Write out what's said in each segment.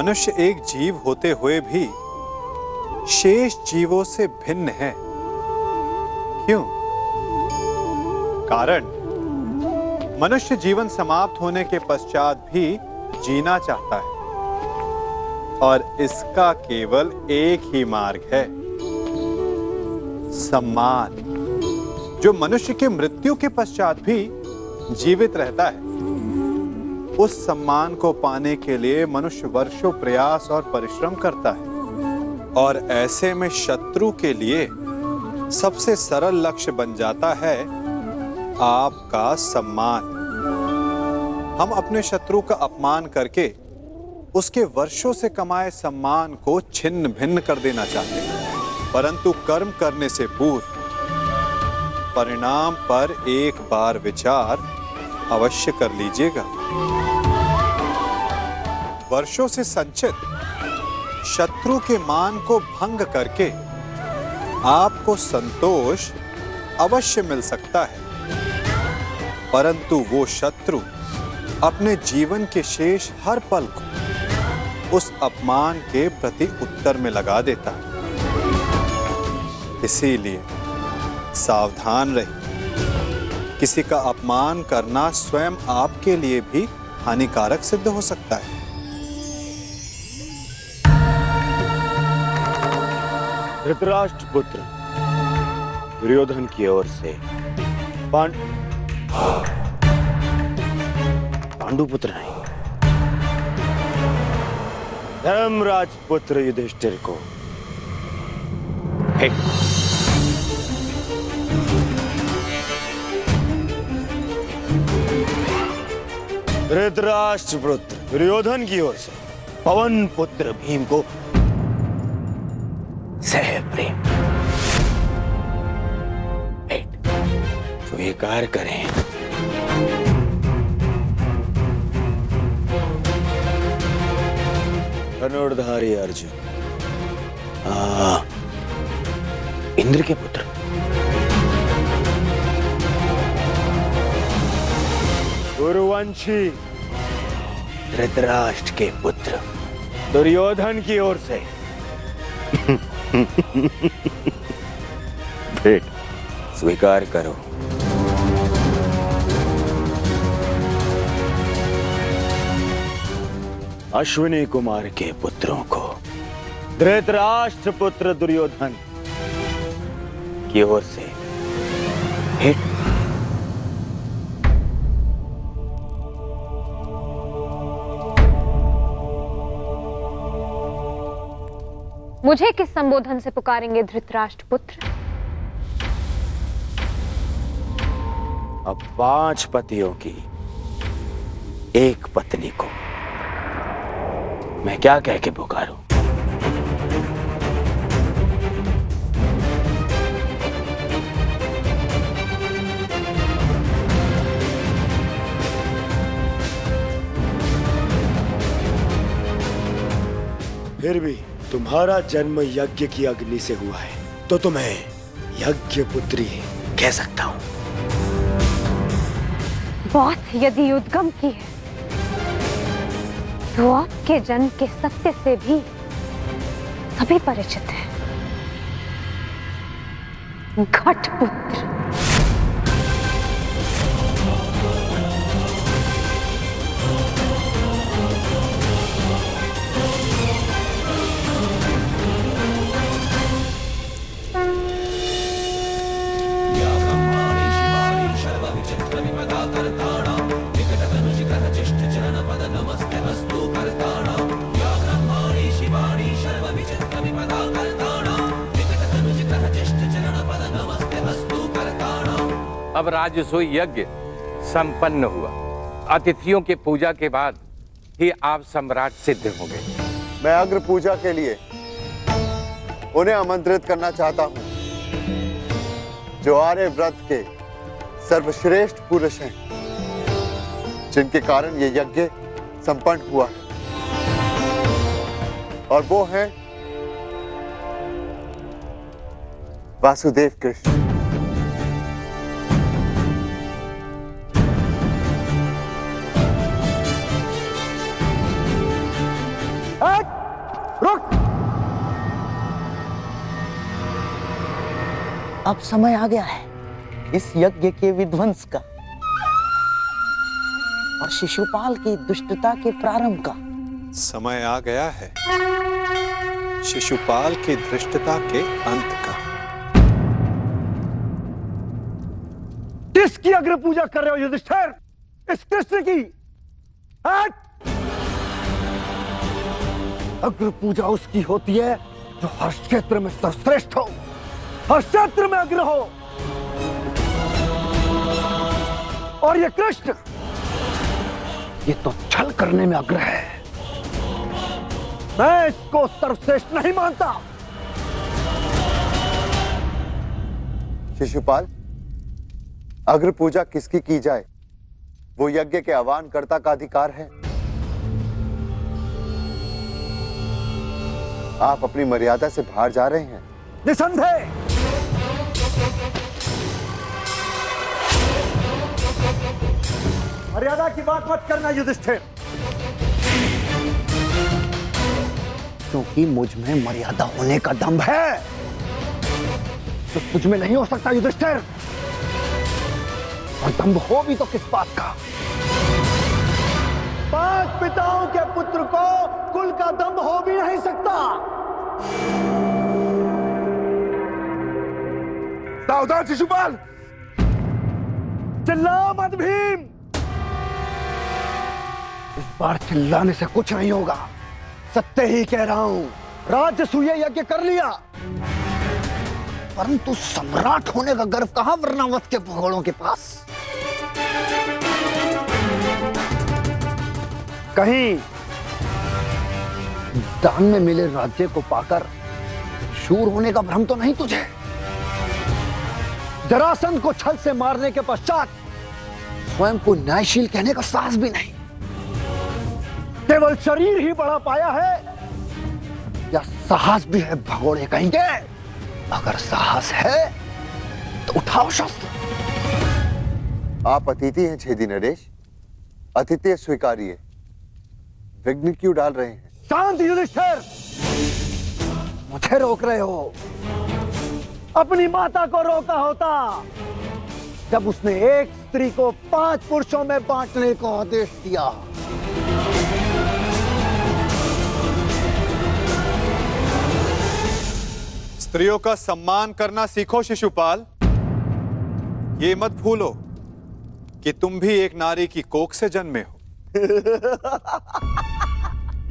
मनुष्य एक जीव होते हुए भी शेष जीवों से भिन्न है। क्यों? कारण मनुष्य जीवन समाप्त होने के पश्चात भी जीना चाहता है और इसका केवल एक ही मार्ग है, सम्मान, जो मनुष्य के मृत्यु के पश्चात भी जीवित रहता है। उस सम्मान को पाने के लिए मनुष्य वर्षों प्रयास और परिश्रम करता है और ऐसे में शत्रु के लिए सबसे सरल लक्ष्य बन जाता है आपका सम्मान। हम अपने शत्रु का अपमान करके उसके वर्षों से कमाए सम्मान को छिन्न भिन्न कर देना चाहते हैं, परंतु कर्म करने से पूर्व परिणाम पर एक बार विचार अवश्य कर लीजिएगा। वर्षों से संचित शत्रु के मान को भंग करके आपको संतोष अवश्य मिल सकता है, परंतु वो शत्रु अपने जीवन के शेष हर पल को उस अपमान के प्रति उत्तर में लगा देता है। इसीलिए सावधान रहिए। किसी का अपमान करना स्वयं आपके लिए भी हानिकारक सिद्ध हो सकता है। धृतराष्ट्र पुत्र दुर्योधन की ओर से पांडु पुत्र नहीं, धर्मराज पुत्र युधिष्ठिर को धृतराष्ट्र पुत्र दुर्योधन की ओर से पवन पुत्र भीम को सह प्रेम स्वीकार करें। धनुर्धारी अर्जुन इंद्र के पुत्र गुरुवंशी धृतराष्ट्र के पुत्र दुर्योधन की ओर से भेंट स्वीकार करो। अश्विनी कुमार के पुत्रों को धृतराष्ट्र पुत्र दुर्योधन की ओर से भेंट। मुझे किस संबोधन से पुकारेंगे धृतराष्ट्र पुत्र? अब 5 पतियों की एक पत्नी को मैं क्या कह के पुकारूं? फिर भी तुम्हारा जन्म यज्ञ की अग्नि से हुआ है तो तुम्हें यज्ञ पुत्री कह सकता हूं। बात यदि उद्गम की है तो आपके जन्म के सत्य से भी सभी परिचित हैं। घटपुत्र। अब राजसूय यज्ञ संपन्न हुआ। अतिथियों के पूजा के बाद ही आप सम्राट सिद्ध होंगे। मैं अग्र पूजा के लिए उन्हें आमंत्रित करना चाहता हूं जो आर्य व्रत के सर्वश्रेष्ठ पुरुष हैं, जिनके कारण ये यज्ञ संपन्न हुआ है, और वो हैं वासुदेव कृष्ण। अब समय आ गया है इस यज्ञ के विध्वंस का और शिशुपाल की दुष्टता के प्रारंभ का। समय आ गया है शिशुपाल की धृष्टता के अंत का। किसकी अग्र पूजा कर रहे हो युधिष्ठिर? इस कृष्ण की? हट! अग्र पूजा उसकी होती है जो हर क्षेत्र में सर्वश्रेष्ठ हो, हर क्षेत्र में अग्र हो। और ये कृष्ण, ये तो छल करने में अग्र है। मैं इसको सर्वश्रेष्ठ नहीं मानता। शिशुपाल, अग्र पूजा किसकी की जाए वो यज्ञ के आह्वानकर्ता का अधिकार है। आप अपनी मर्यादा से बाहर जा रहे हैं। निसंदेह मर्यादा की बात मत करना युधिष्ठिर, क्योंकि मुझ में मर्यादा होने का दम्भ है तो तुझ में नहीं हो सकता युधिष्ठिर। और दम्भ हो भी तो किस बात का? 5 पिताओं के पुत्र को कुल का दम्भ हो भी नहीं सकता। सावधान शिशुपाल, चिल्ला मत भीम। इस बार चिल्लाने से कुछ नहीं होगा, सत्य ही कह रहा हूं। राजसूय यज्ञ कर लिया, परंतु सम्राट होने का गर्व कहां वर्णावत के भगोड़ों के पास। कहीं दान में मिले राज्य को पाकर शूर होने का भ्रम तो नहीं तुझे? जरासंध को छल से मारने के पश्चात स्वयं को न्यायशील कहने का साहस भी नहीं। केवल शरीर ही बड़ा पाया है या साहस भी है भगोड़े कहेंगे? अगर साहस है तो उठाओ शस्त्र। आप अतिथि हैं छेदी नरेश, अतिथि स्वीकारिए। विघ्न क्यों डाल रहे हैं? शांत युधिष्ठिर, मुझे रोक रहे हो। अपनी माता को रोका होता जब उसने एक स्त्री को 5 पुरुषों में बांटने का आदेश दिया। स्त्रियों का सम्मान करना सीखो शिशुपाल। ये मत भूलो कि तुम भी एक नारी की कोख से जन्मे हो।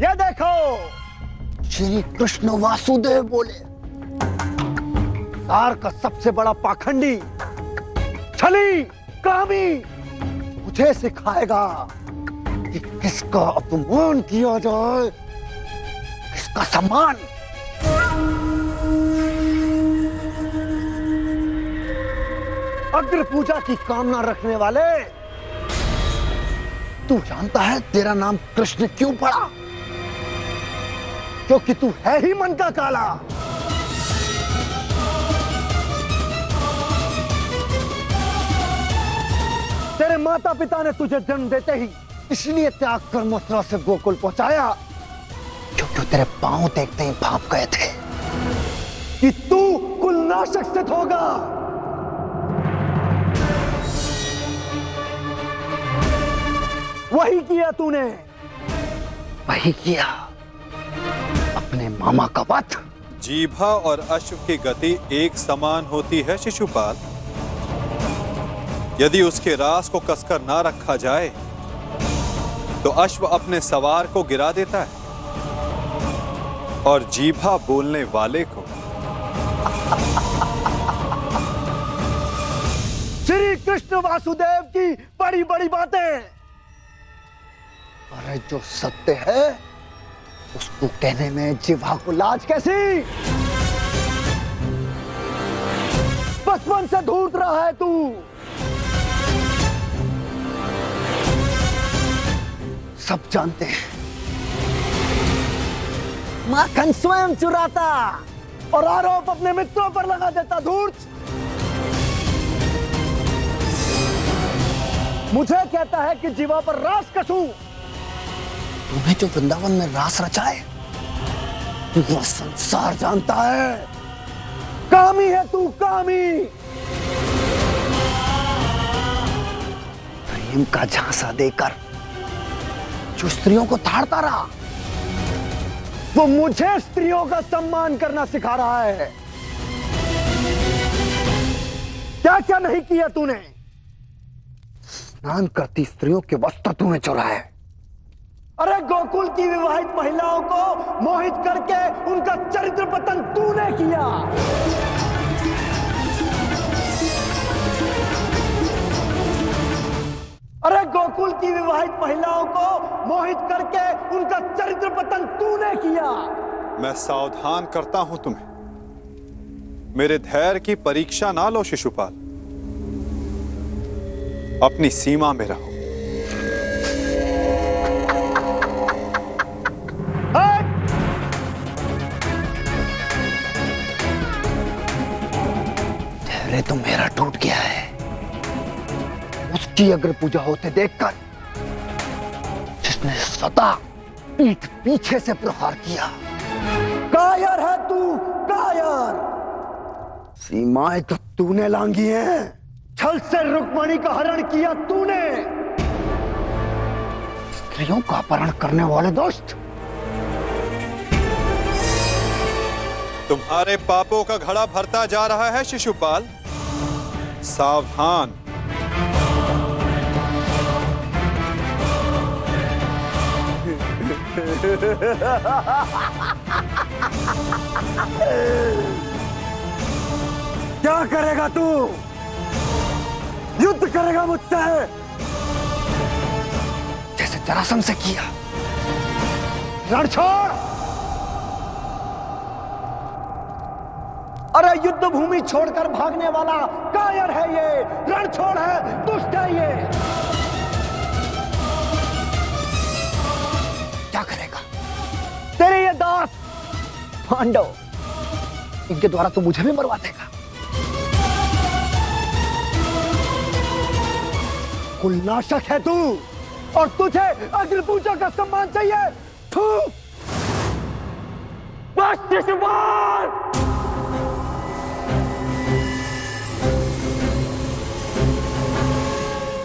ये देखो, श्री कृष्ण वासुदेव बोले, सार का सबसे बड़ा पाखंडी, छली, कामी मुझे सिखाएगा कि किसका अपमान किया जाए, किसका सम्मान। अग्र पूजा की कामना रखने वाले, तू जानता है तेरा नाम कृष्ण क्यों पड़ा? क्योंकि तू है ही मन का काला। तेरे माता पिता ने तुझे जन्म देते ही इसलिए त्याग कर मथुरा से गोकुल पहुंचाया क्योंकि तेरे पांव देखते ही भाप गए थे कि तू कुलनाशक सिद्ध होगा। वही किया तूने, वही किया, अपने मामा का वध। जीभा और अश्व की गति एक समान होती है शिशुपाल। यदि उसके रास को कसकर ना रखा जाए तो अश्व अपने सवार को गिरा देता है और जीभा बोलने वाले को। श्री कृष्ण वासुदेव की बड़ी बड़ी बातें, अरे जो सत्य है उसको कहने में जिह्वा को लाज कैसी? बचपन से धूर्त रहा है तू। सब जानते हैं माखन स्वयं चुराता और आरोप अपने मित्रों पर लगा देता। धूर्त मुझे कहता है कि जीवा पर रास कसूं। तुम्हें जो वृंदावन में रास रचा है वो संसार जानता है। कामी है तू, कामी। प्रेम का झांसा देकर जो स्त्रियों को ताड़ता रहा, वो मुझे स्त्रियों का सम्मान करना सिखा रहा है। क्या क्या नहीं किया तूने? स्नान करती स्त्रियों के वस्त्र तूने चुराए। अरे गोकुल की विवाहित महिलाओं को मोहित करके उनका चरित्र पतन तूने किया। अरे गोकुल की विवाहित महिलाओं को मोहित करके उनका चरित्र पतन तूने किया। मैं सावधान करता हूं तुम्हें, मेरे धैर्य की परीक्षा ना लो शिशुपाल, अपनी सीमा में रहो। धैर्य तो मेरा टूट गया है, उसकी अग्र पूजा होते देखकर, जिसने सदा पीठ पीछे से प्रहार किया। कायर है तू, कायर। सीमाएं तो तूने लांघी हैं, छल से रुक्मणी का हरण किया तूने। स्त्रियों का अपहरण करने वाले दोस्त, तुम्हारे पापों का घड़ा भरता जा रहा है शिशुपाल, सावधान। क्या करेगा तू? युद्ध करेगा मुझसे, जैसे जरासंध से किया। रण छोड़। अरे युद्ध भूमि छोड़कर भागने वाला कायर है ये, रण छोड़ है, दुष्ट है ये। क्या करेगा तेरे ये दास पांडव? इनके द्वारा तू मुझे भी मरवा देगा। कुलनाशक है तू, और तुझे अग्नि पूजा का सम्मान चाहिए। थू। बस शिशुपाल।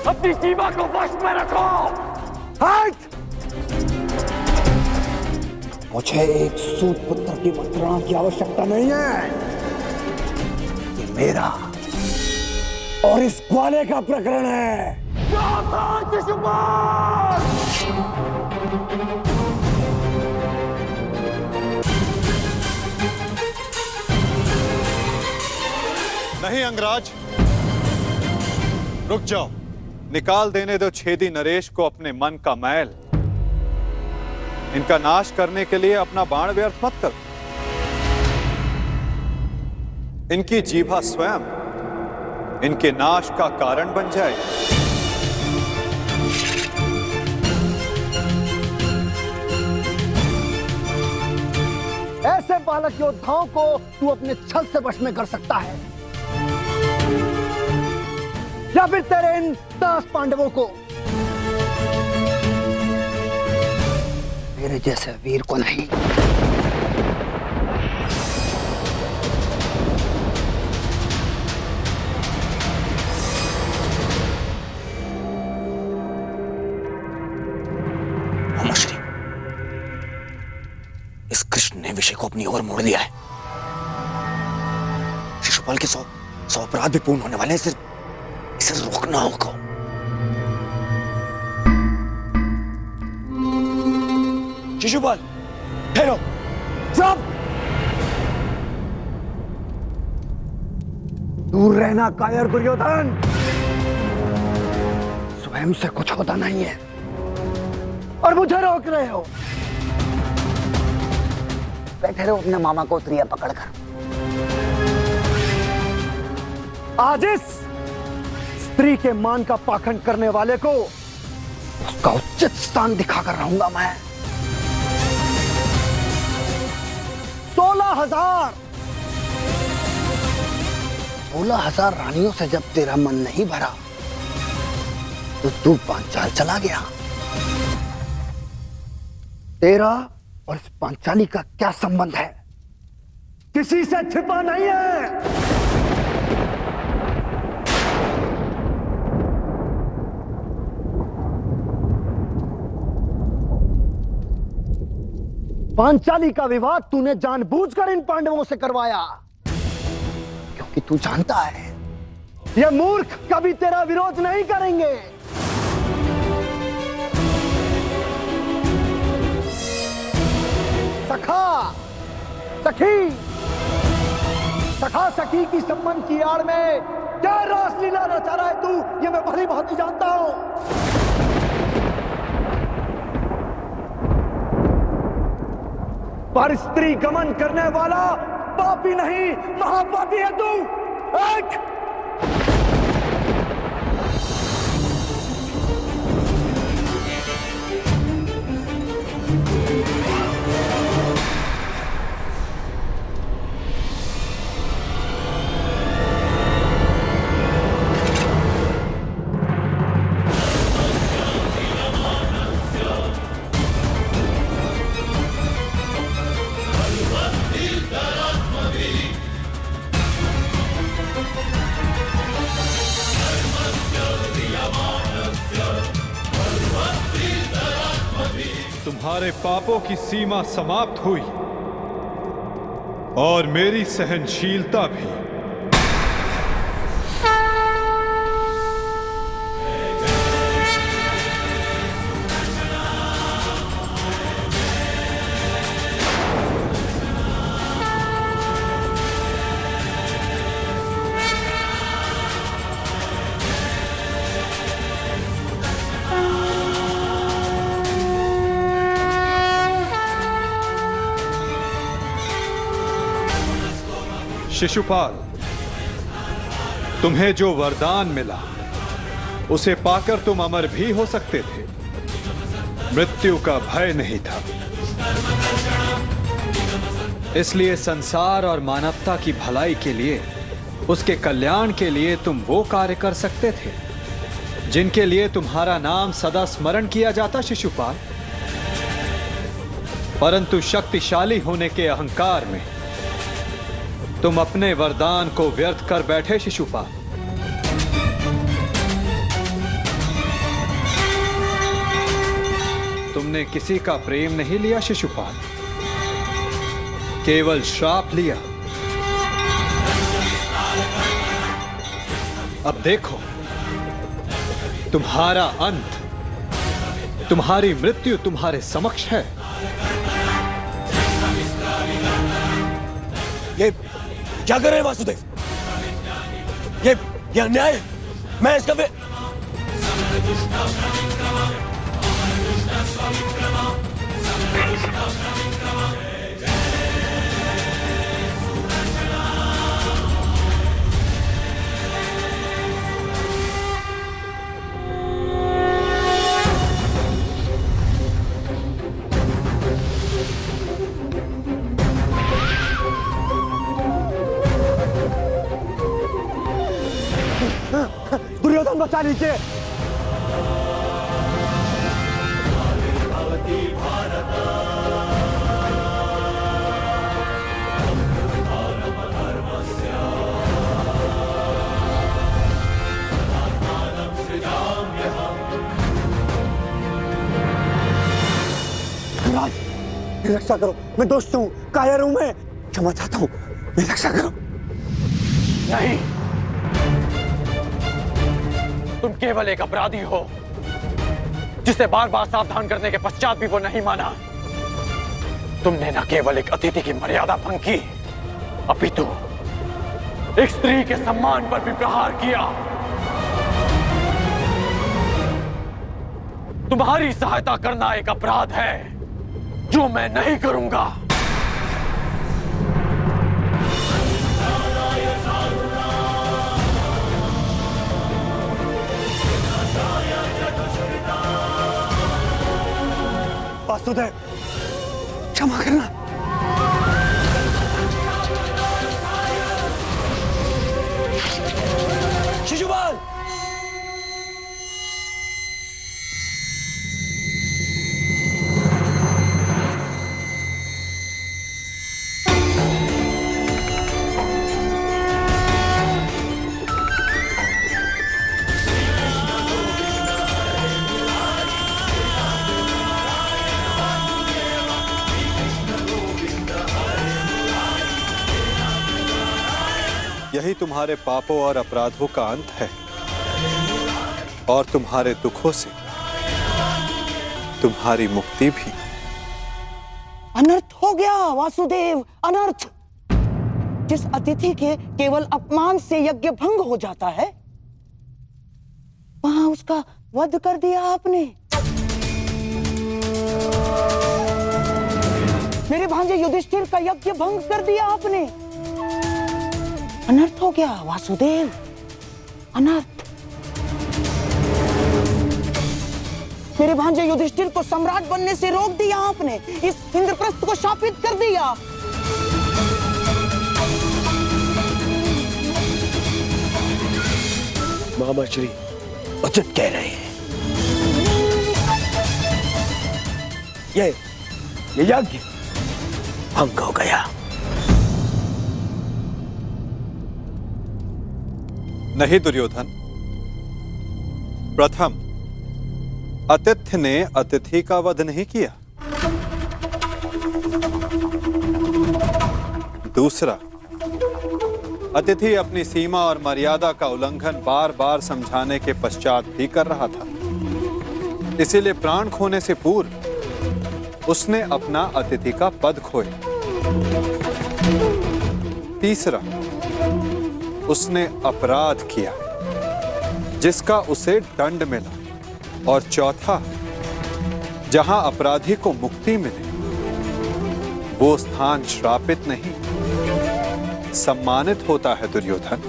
अपनी सीमा को वश में रखो। हट! मुझे एक सूत पुत्र की मंत्रणा की आवश्यकता नहीं है। ये मेरा और इस ग्वाले का प्रकरण है। नहीं अंगराज, रुक जाओ। निकाल देने दो छेदी नरेश को अपने मन का मैल। इनका नाश करने के लिए अपना बाण व्यर्थ मत करो। इनकी जीभा स्वयं इनके नाश का कारण बन जाए। ऐसे बालक योद्धाओं को तू अपने छल से वश में कर सकता है, या फिर तेरे इन दास पांडवों को। मेरे जैसे वीर को नहीं। श्री, इस कृष्ण ने विषय को अपनी ओर मोड़ लिया है। शिशुपाल के 100 अपराध भी पूर्ण होने वाले हैं। इसे रोकना होगा। शिशुपाल, ठहरो। चुप! दूर रहना कायर दुर्योधन। स्वयं से कुछ होता नहीं है और मुझे रोक रहे हो। बैठे रहो अपने मामा को त्रिया पकड़कर। आज इस स्त्री के मान का पाखंड करने वाले को उसका उचित स्थान दिखाकर रहूंगा मैं। 16,000 रानियों से जब तेरा मन नहीं भरा तो तू पांचाल चला गया। तेरा और इस पांचाली का क्या संबंध है? किसी से छिपा नहीं है। पांचाली का विवाह तूने जानबूझकर इन पांडवों से करवाया, क्योंकि तू जानता है ये मूर्ख कभी तेरा विरोध नहीं करेंगे। सखा सखी सखा सखी की संबंध की आड़ में क्या रासलीला रचा रहा है तू, ये मैं भली भांति जानता हूं। पर स्त्री गमन करने वाला पापी नहीं, महापापी है तू। एक तुम्हारे पापों की सीमा समाप्त हुई और मेरी सहनशीलता भी। शिशुपाल, तुम्हें जो वरदान मिला उसे पाकर तुम अमर भी हो सकते थे। मृत्यु का भय नहीं था। इसलिए संसार और मानवता की भलाई के लिए, उसके कल्याण के लिए तुम वो कार्य कर सकते थे जिनके लिए तुम्हारा नाम सदा स्मरण किया जाता शिशुपाल। परंतु शक्तिशाली होने के अहंकार में तुम अपने वरदान को व्यर्थ कर बैठे शिशुपाल। तुमने किसी का प्रेम नहीं लिया शिशुपाल, केवल श्राप लिया। अब देखो, तुम्हारा अंत, तुम्हारी मृत्यु तुम्हारे समक्ष है। ये क्या कर रहे हैं वासुदेव? ये अन्याय है। मैं इसका दुर्योधन बचा लीजिए। महाराज, मेरी रक्षा करो। मैं दोस्त हूँ, कायर हूँ, मैं क्षमा चाहता हूँ। मेरी रक्षा करो। नहीं, तुम केवल एक अपराधी हो जिसे बार बार सावधान करने के पश्चात भी वो नहीं माना। तुमने न केवल एक अतिथि की मर्यादा भंग की, अपितु एक स्त्री के सम्मान पर भी प्रहार किया। तुम्हारी सहायता करना एक अपराध है जो मैं नहीं करूंगा। वासुदेव, क्षमा करना। शिशुपाल, यही तुम्हारे पापों और अपराधों का अंत है, और तुम्हारे दुखों से तुम्हारी मुक्ति भी। अनर्थ हो गया वासुदेव, अनर्थ। जिस अतिथि के केवल अपमान से यज्ञ भंग हो जाता है, वहां उसका वध कर दिया आपने। मेरे भांजे युधिष्ठिर का यज्ञ भंग कर दिया आपने। अनर्थ हो गया वासुदेव, अनर्थ। मेरे भांजे युधिष्ठिर को सम्राट बनने से रोक दिया आपने, इस इंद्रप्रस्थ को शापित कर दिया। मामा श्री उचित कह रहे हैं। ये यज्ञ भंग हो गया। नहीं दुर्योधन, प्रथम आतिथ्य ने अतिथि का वध नहीं किया। दूसरा, अतिथि अपनी सीमा और मर्यादा का उल्लंघन बार बार समझाने के पश्चात भी कर रहा था, इसीलिए प्राण खोने से पूर्व उसने अपना अतिथि का पद खोया। तीसरा, उसने अपराध किया जिसका उसे दंड मिला। और चौथा, जहां अपराधी को मुक्ति मिले वो स्थान श्रापित नहीं, सम्मानित होता है दुर्योधन।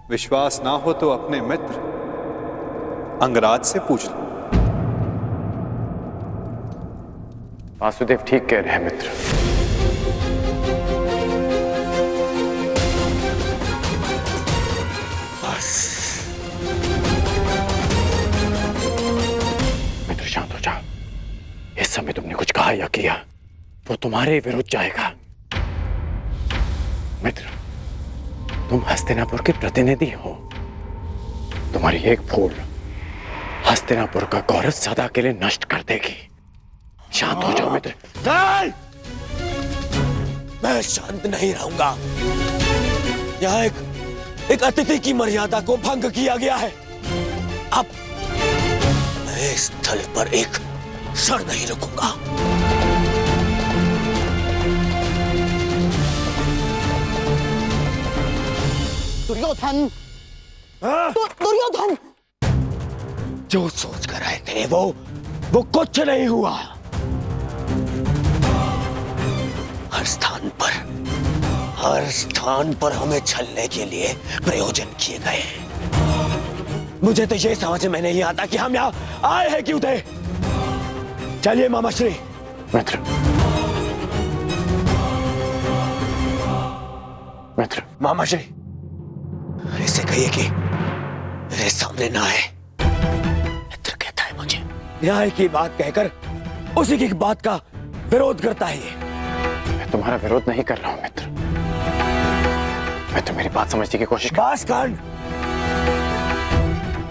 विश्वास ना हो तो अपने मित्र अंगराज से पूछ लो। वासुदेव ठीक कह रहे हैं मित्र। मित्र शांत हो जाओ। इस समय तुमने कुछ कहा या किया वो तुम्हारे विरुद्ध जाएगा। मित्र, तुम हस्तिनापुर के प्रतिनिधि हो। तुम्हारी एक भूल हस्तिनापुर का गौरव सदा के लिए नष्ट कर देगी। शांत हो जाओ मित्र। नहीं! मैं शांत नहीं रहूंगा। यहाँ एक अतिथि की मर्यादा को भंग किया गया है। अब मैं इस स्थल पर एक क्षण नहीं रुकूंगा। दुर्योधन, दुर्योधन, जो सोच कर आए थे वो कुछ नहीं हुआ। हर स्थान पर हमें छलने के लिए प्रयोजन किए गए। मुझे तो ये समझ में नहीं आता कि हम यहाँ आए हैं क्यों थे। चलिए मामाश्री। मित्र, मित्र, मामाश्री, इसे कहिए कि मेरे सामने ना आए। मित्र कहता है मुझे। न्याय की बात कहकर उसी की बात का विरोध करता है ये। मैं तुम्हारा विरोध नहीं कर रहा हूं मित्र। मैं तो मेरी बात समझने की कोशिश बस कांड।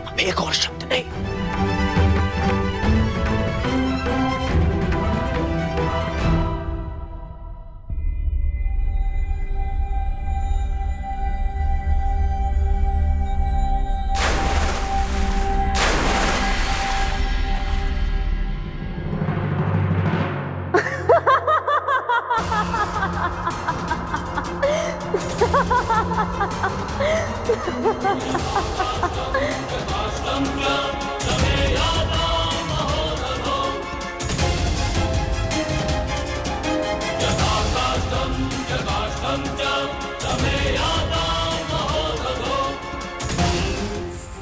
अब एक और शब्द नहीं।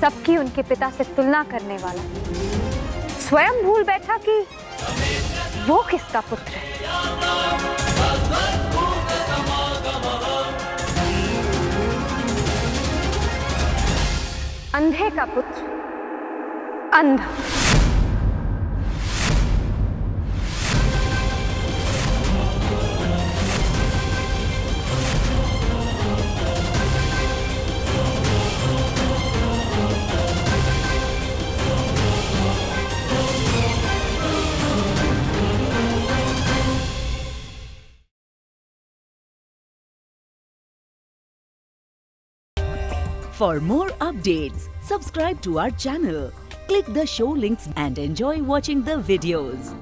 सबकी उनके पिता से तुलना करने वाला स्वयं भूल बैठा कि वो किसका पुत्र है। अंधे का पुत्र अंधा। For more updates, subscribe to our channel, click the show links and enjoy watching the videos.